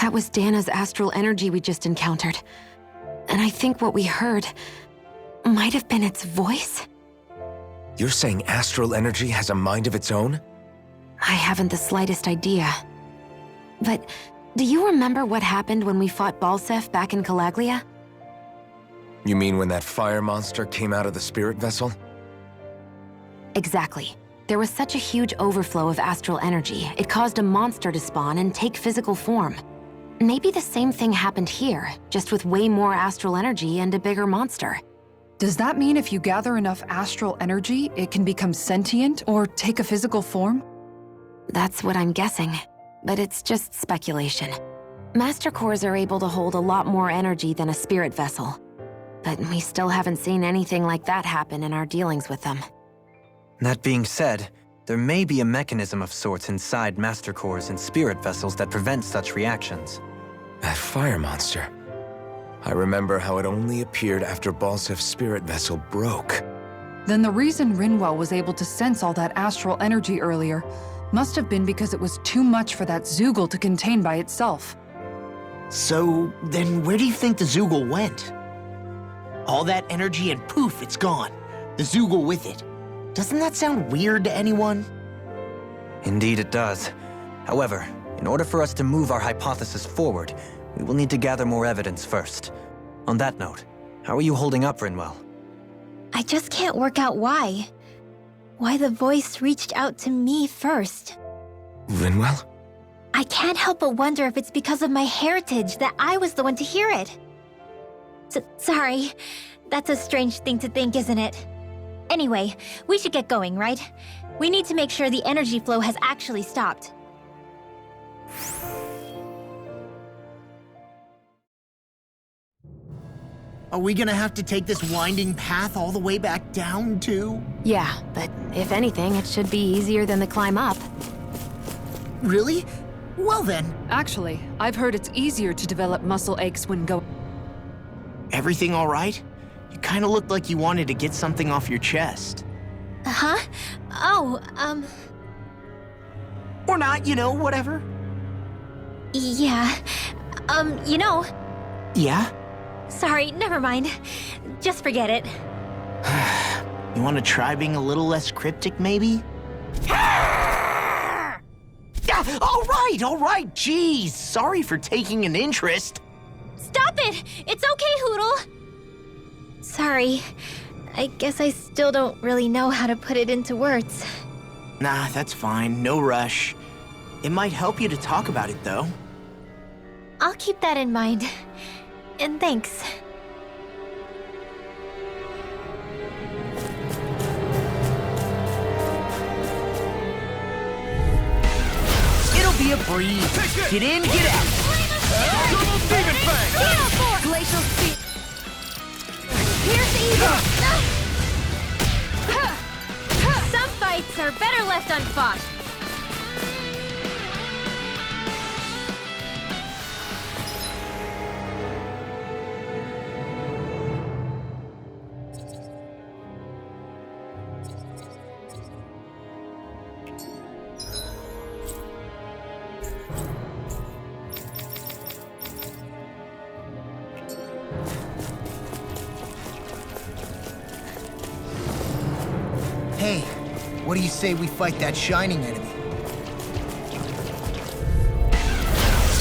That was Dana's astral energy we just encountered. And I think what we heard might have been its voice? You're saying astral energy has a mind of its own? I haven't the slightest idea. But do you remember what happened when we fought Balseph back in Calaglia? You mean when that fire monster came out of the spirit vessel? Exactly. There was such a huge overflow of astral energy, it caused a monster to spawn and take physical form. Maybe the same thing happened here, just with way more astral energy and a bigger monster. Does that mean if you gather enough astral energy, it can become sentient or take a physical form? That's what I'm guessing, but it's just speculation. Master cores are able to hold a lot more energy than a spirit vessel, but we still haven't seen anything like that happen in our dealings with them. That being said, there may be a mechanism of sorts inside Master Cores and spirit vessels that prevent such reactions. That fire monster. I remember how it only appeared after Balsef's spirit vessel broke. Then the reason Rinwell was able to sense all that astral energy earlier must have been because it was too much for that Zoogle to contain by itself. So, then where do you think the Zoogle went? All that energy and poof, it's gone. The Zoogle with it. Doesn't that sound weird to anyone? Indeed it does. However, in order for us to move our hypothesis forward, we will need to gather more evidence first. On that note, how are you holding up, Rinwell? I just can't work out why. Why the voice reached out to me first. Rinwell? I can't help but wonder if it's because of my heritage that I was the one to hear it. Sorry. That's a strange thing to think, isn't it? Anyway, we should get going, right? We need to make sure the energy flow has actually stopped. Are we gonna have to take this winding path all the way back down, too? Yeah, but if anything, it should be easier than the climb up. Really? Well then. Actually, I've heard it's easier to develop muscle aches when going. Everything all right? You kinda looked like you wanted to get something off your chest. Huh? Oh, Or not, whatever. yeah. Yeah? Sorry, never mind. Just forget it. You wanna try being a little less cryptic, maybe? All right, jeez. Sorry for taking an interest. Stop it! It's okay, Hootle! Sorry. I guess I still don't really know how to put it into words. Nah, that's fine. No rush. It might help you to talk about it, though. I'll keep that in mind. And thanks. It'll be a breeze. Get in, get out. Glacial speed. Pierce evil. Some fights are better left unfought. Hey, what do you say we fight that shining enemy?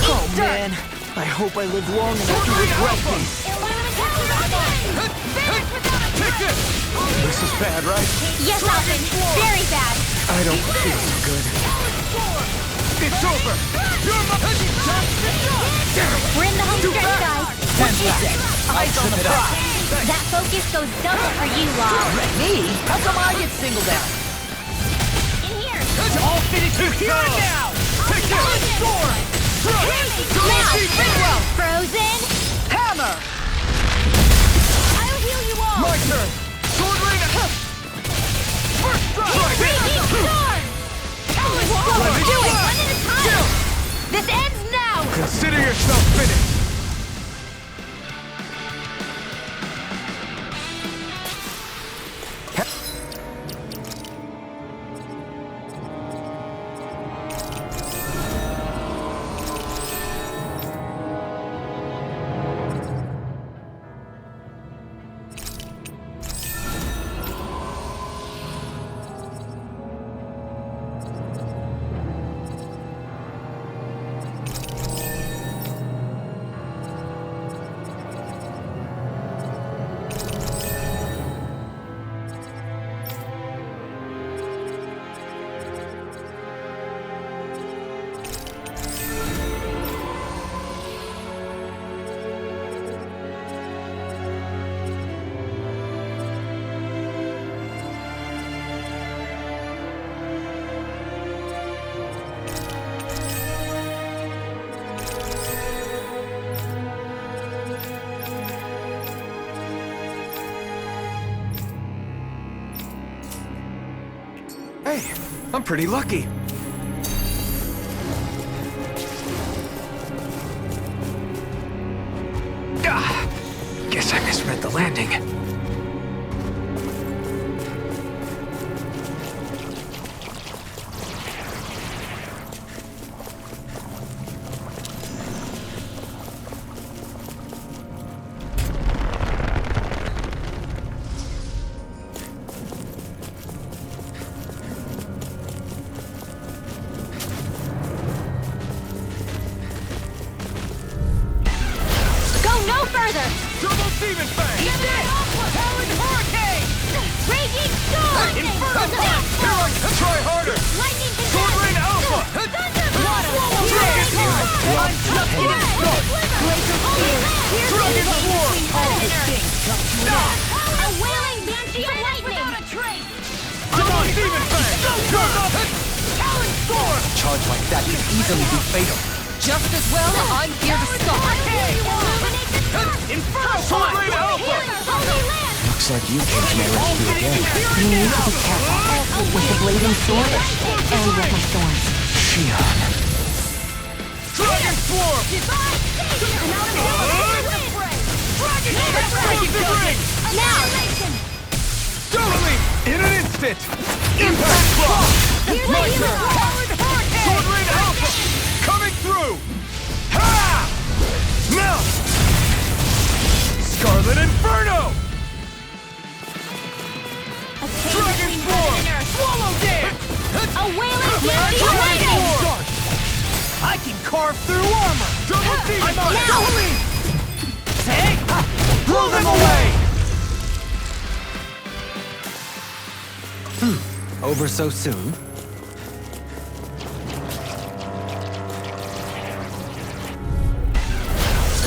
Oh man, I hope I live long enough to regret this. This is bad, right? Yes, Alvin. Very bad. I don't feel so good. It's over! You're my... We're in the home stretch, guys. Eyes on the prize. That focus goes double for you, Law. Me? How come I get singled out? In here. All fitted to here now! Take this! Sword! Now! Frozen. Hammer! I'll heal you all. My turn! Sword ring! First strike! Raging storm. Let me Do it fly! one at a time. This ends now. Consider yourself finished! I'm pretty lucky. Guess I misread the landing. Double Demon Fang! He's dead! Talon Hurricane! Raging Storm! Inferno Punch! Here I come! Try harder! Lightning Sword Rain Alpha! Dragon Heart! Untucking Start! Glacier Spear! Dragon Swarm! Stop! A wailing Banshee of Lightning! Double Demon Fang! Turn up! Talon Storm! Charge like that could easily be fatal. Just as well, I'm here to stop. Inferno Sword Rain Alpha! Looks like you came to my rescue again. You need to be careful with the blazing sword and with my thorns. Shion. Dragon Swarm! Totally! In an instant! Impact Block! My turn! Sword Rain Alpha! Coming through! Ha! Now! Scarlet Inferno! Dragon Swarm! Swallow Dance! A wailing Banshee of Lightning! I can carve through armor! Double Demon I'm on Totally! Take! Blow them away! Over so soon?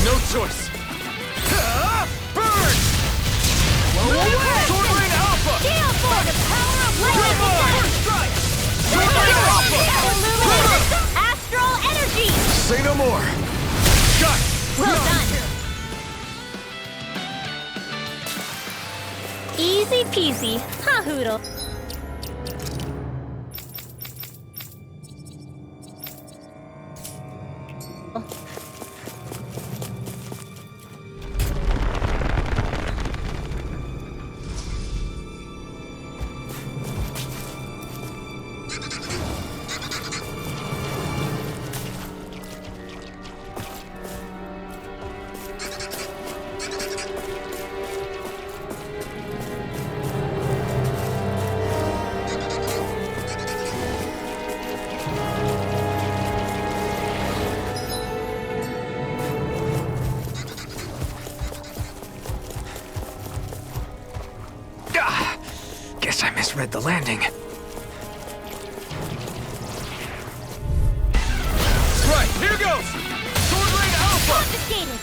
No choice! Burn! Blow away! Sword Rain Alpha! Gale for the power of lightning! First strike! Sword Rain Alpha! Astral energy! Say no more. Shut! Well done! Easy peasy, ha hoodle. Guess I misread the landing. Right, here goes! Sword Rain Alpha! Confiscated!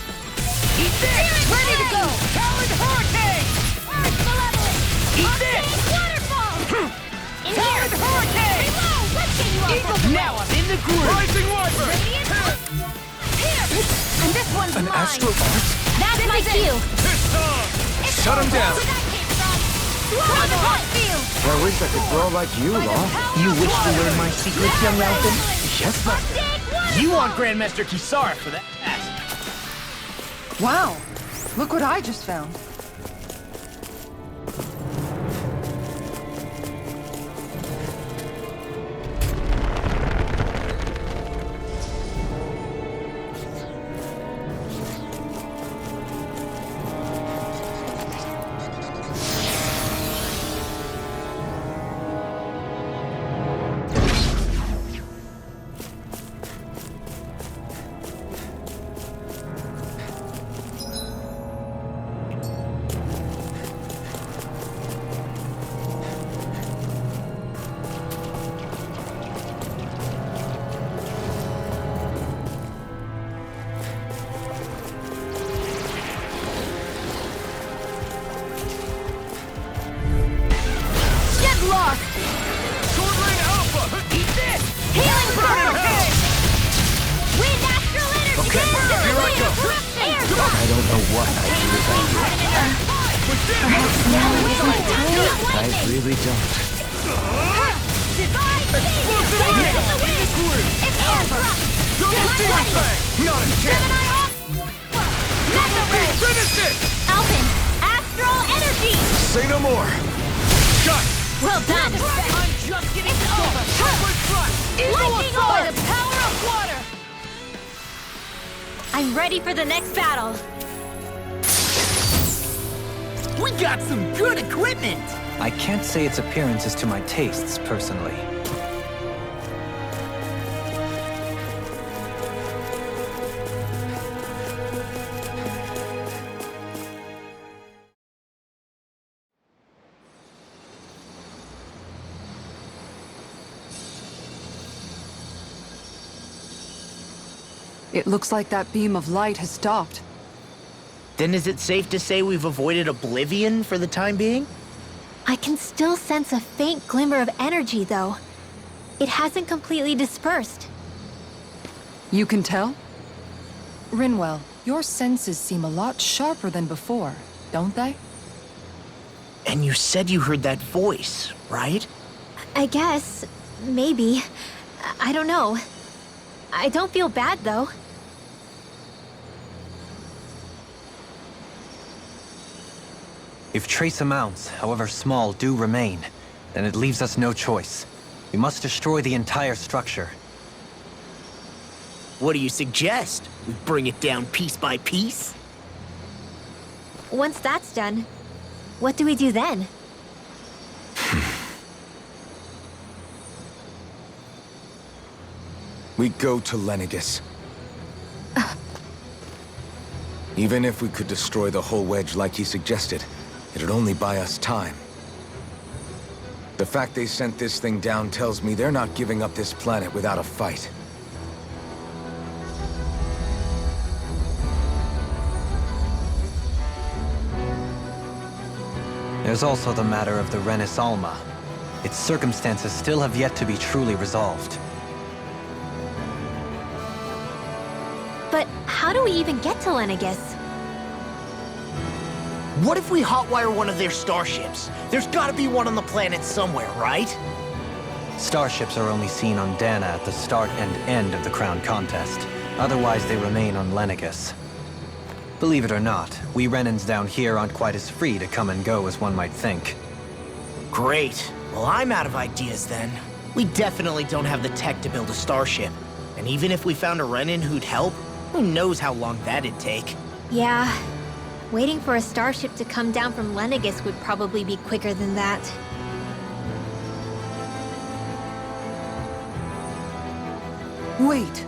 Eat this! Ready to go! Talon Hurricane! Earth Malevolent! Eat this! Waterfall! In Talon here! Hurricane! Reload! Let's get you up! Now I'm in the groove! Rising Wyvern! Radiant! Here! And this one's An mine! astral art? That's my cue! Pistol! Shut him down. Throw the hot field! I wish I could grow like you, Law. You wish to learn my secrets, young Elfin? Yes, Master. You want Grandmaster Kisara for that. Wow, look what I just found. Lost! Sword Rain Alpha! Eat this! Healing Burn power! hell! Wind astral energy! Okay, here I go. Air I don't know what I do without you. Perhaps now is my time? I really don't. Divide Explosive tornado! It's over! Double demon fang! Not a chance! Mega Ray! Finish it! Alpin! Astral Energy! Say no more! Shut! Well done! I'm just getting started! Liquid thrust! Lightning by the power of water! I'm ready for the next battle. We got some good equipment! I can't say its appearance is to my tastes, personally. It looks like that beam of light has stopped. Then is it safe to say we've avoided oblivion for the time being? I can still sense a faint glimmer of energy, though. It hasn't completely dispersed. You can tell? Rinwell, your senses seem a lot sharper than before, don't they? And you said you heard that voice, right? I guess. Maybe. I don't know. I don't feel bad, though. If trace amounts, however small, do remain, then it leaves us no choice. We must destroy the entire structure. What do you suggest? We bring it down piece by piece? Once that's done, what do we do then? We go to Lenegus. Even if we could destroy the whole wedge like he suggested, it'd only buy us time. The fact they sent this thing down tells me they're not giving up this planet without a fight. There's also the matter of the Renis Alma. Its circumstances still have yet to be truly resolved. But how do we even get to Lenegus? What if we hotwire one of their starships? There's gotta be one on the planet somewhere, right? Starships are only seen on Dana at the start and end of the Crown Contest. Otherwise, they remain on Lenegus. Believe it or not, we Renans down here aren't quite as free to come and go as one might think. Great. Well, I'm out of ideas then. We definitely don't have the tech to build a starship. And even if we found a Renin who'd help, who knows how long that'd take. Yeah. Waiting for a starship to come down from Lenegus would probably be quicker than that. Wait.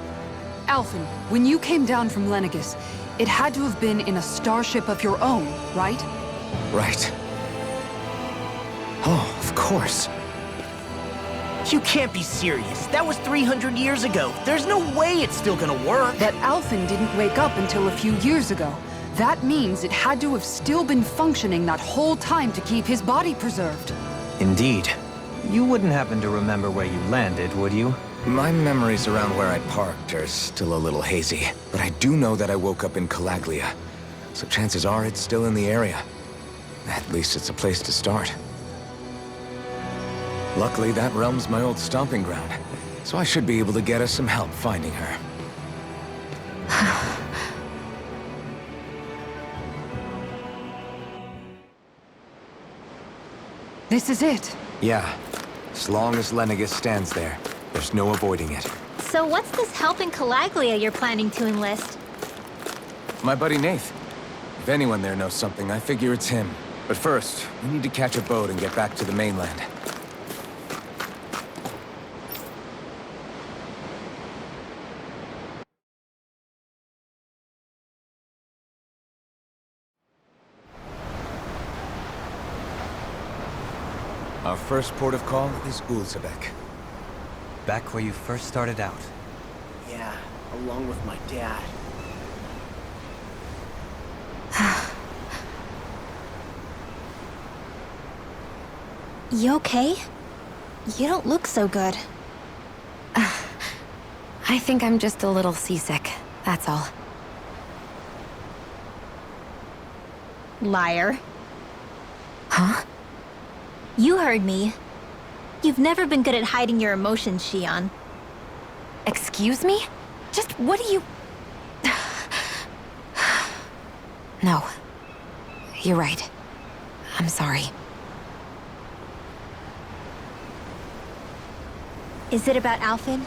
Alphen, when you came down from Lenegus, it had to have been in a starship of your own, right? Right. Oh, of course. You can't be serious. That was 300 years ago. There's no way it's still gonna work. But Alphen didn't wake up until a few years ago. That means it had to have still been functioning that whole time to keep his body preserved. Indeed. You wouldn't happen to remember where you landed, would you? My memories around where I parked are still a little hazy, but I do know that I woke up in Calaglia, so chances are it's still in the area. At least it's a place to start. Luckily, that realm's my old stomping ground, so I should be able to get us some help finding her. This is it. Yeah, as long as Lenegus stands there, there's no avoiding it. So what's this help in Calaglia you're planning to enlist? My buddy Nath. If anyone there knows something, I figure it's him. But first, we need to catch a boat and get back to the mainland. Our first port of call is Ulzebek. Back where you first started out. Yeah, along with my dad. You okay? You don't look so good. I think I'm just a little seasick, that's all. Liar. Huh? You heard me. You've never been good at hiding your emotions, Shion. Excuse me? Just what do you... No. You're right. I'm sorry. Is it about Alphen?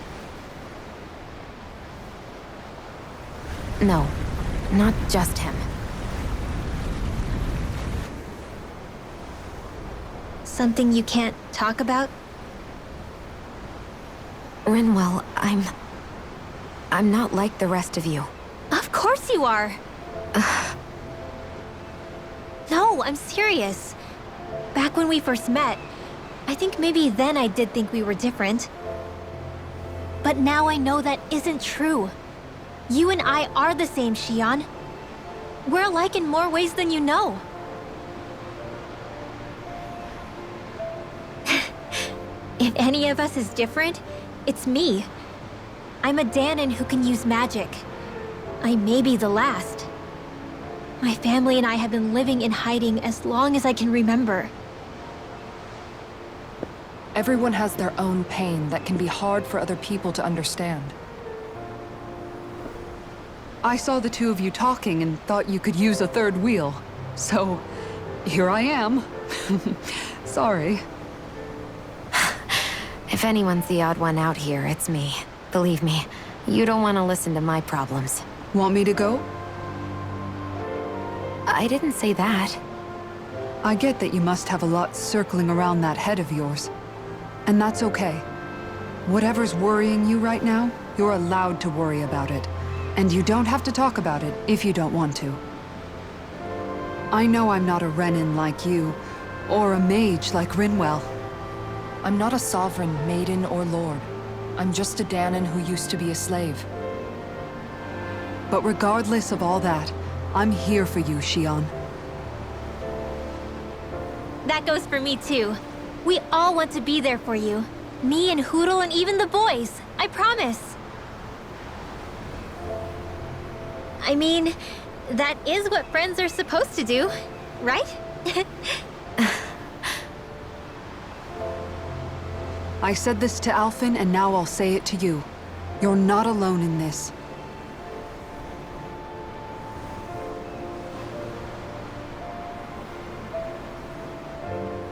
No. Not just him. Something you can't talk about? Rinwell, I'm not like the rest of you. Of course you are! No, I'm serious. Back when we first met, I think maybe then I did think we were different. But now I know that isn't true. You and I are the same, Shion. We're alike in more ways than you know. If any of us is different, it's me. I'm a Danon who can use magic. I may be the last. My family and I have been living in hiding as long as I can remember. Everyone has their own pain that can be hard for other people to understand. I saw the two of you talking and thought you could use a third wheel. So, here I am. Sorry. If anyone's the odd one out here, it's me. Believe me, you don't want to listen to my problems. Want me to go? I didn't say that. I get that you must have a lot circling around that head of yours. And that's okay. Whatever's worrying you right now, you're allowed to worry about it. And you don't have to talk about it if you don't want to. I know I'm not a Renin like you, or a mage like Rinwell. I'm not a sovereign, maiden, or lord. I'm just a Danon who used to be a slave. But regardless of all that, I'm here for you, Shion. That goes for me too. We all want to be there for you. Me and Hootle and even the boys. I promise. I mean, that is what friends are supposed to do, right? I said this to Alphen, and now I'll say it to you. You're not alone in this.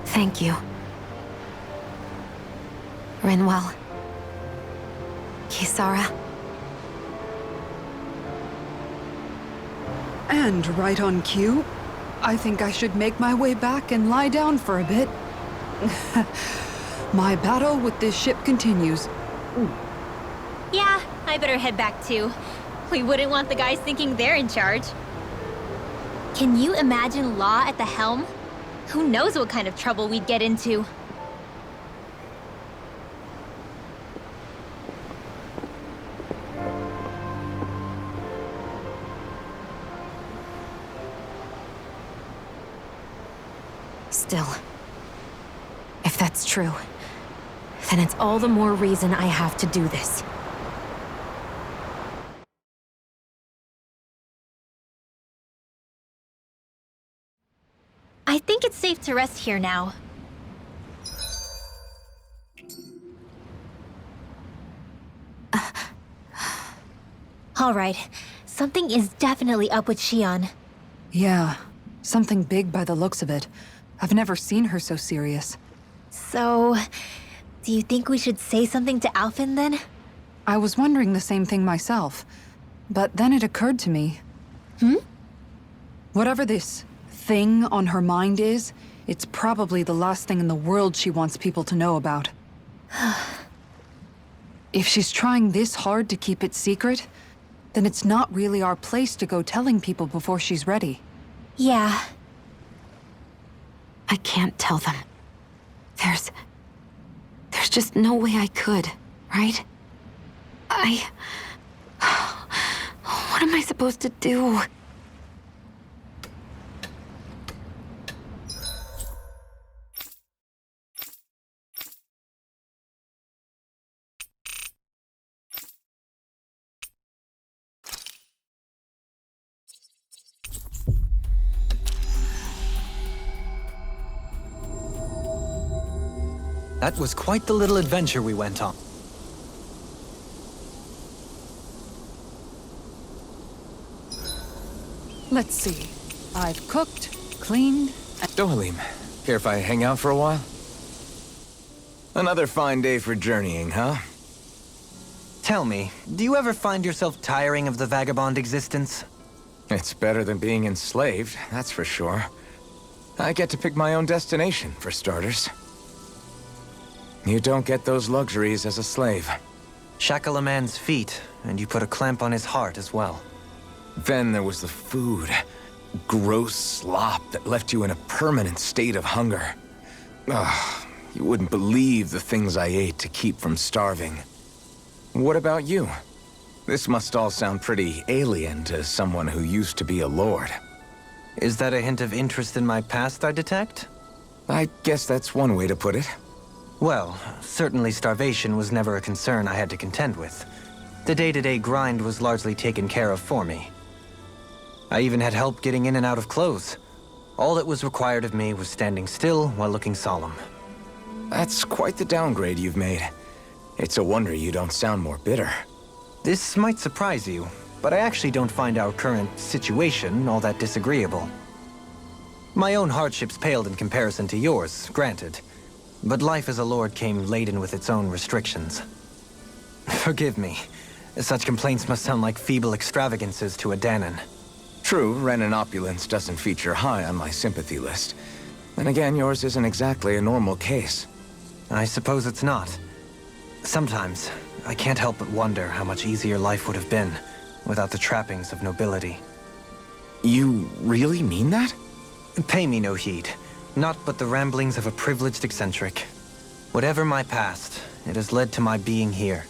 Thank you. Rinwell. Kisara. And right on cue, I think I should make my way back and lie down for a bit. My battle with this ship continues. Yeah, I better head back too. We wouldn't want the guys thinking they're in charge. Can you imagine Law at the helm? Who knows what kind of trouble we'd get into? Still, if that's true, then it's all the more reason I have to do this. I think it's safe to rest here now. All right, something is definitely up with Shion. Yeah, something big by the looks of it. I've never seen her so serious. So, do you think we should say something to Alphen then? I was wondering the same thing myself, but then it occurred to me. Whatever this thing on her mind is, it's probably the last thing in the world she wants people to know about. If she's trying this hard to keep it secret, then it's not really our place to go telling people before she's ready. Yeah. I can't tell them. There's just no way I could, right? What am I supposed to do? That was quite the little adventure we went on. Let's see. I've cooked, cleaned, Dohalim, care if I hang out for a while? Another fine day for journeying, huh? Tell me, do you ever find yourself tiring of the vagabond existence? It's better than being enslaved, that's for sure. I get to pick my own destination, for starters. You don't get those luxuries as a slave. Shackle a man's feet, and you put a clamp on his heart as well. Then there was the food. Gross slop that left you in a permanent state of hunger. Ugh, you wouldn't believe the things I ate to keep from starving. What about you? This must all sound pretty alien to someone who used to be a lord. Is that a hint of interest in my past I detect? I guess that's one way to put it. Well, certainly starvation was never a concern I had to contend with. The day-to-day grind was largely taken care of for me. I even had help getting in and out of clothes. All that was required of me was standing still while looking solemn. That's quite the downgrade you've made. It's a wonder you don't sound more bitter. This might surprise you, but I actually don't find our current situation all that disagreeable. My own hardships paled in comparison to yours, granted. But life as a lord came laden with its own restrictions. Forgive me. Such complaints must sound like feeble extravagances to a Danon. True, Renan opulence doesn't feature high on my sympathy list. Then again, yours isn't exactly a normal case. I suppose it's not. Sometimes, I can't help but wonder how much easier life would have been without the trappings of nobility. You really mean that? Pay me no heed. Not but the ramblings of a privileged eccentric. Whatever my past, it has led to my being here.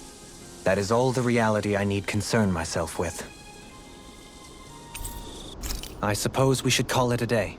That is all the reality I need concern myself with. I suppose we should call it a day.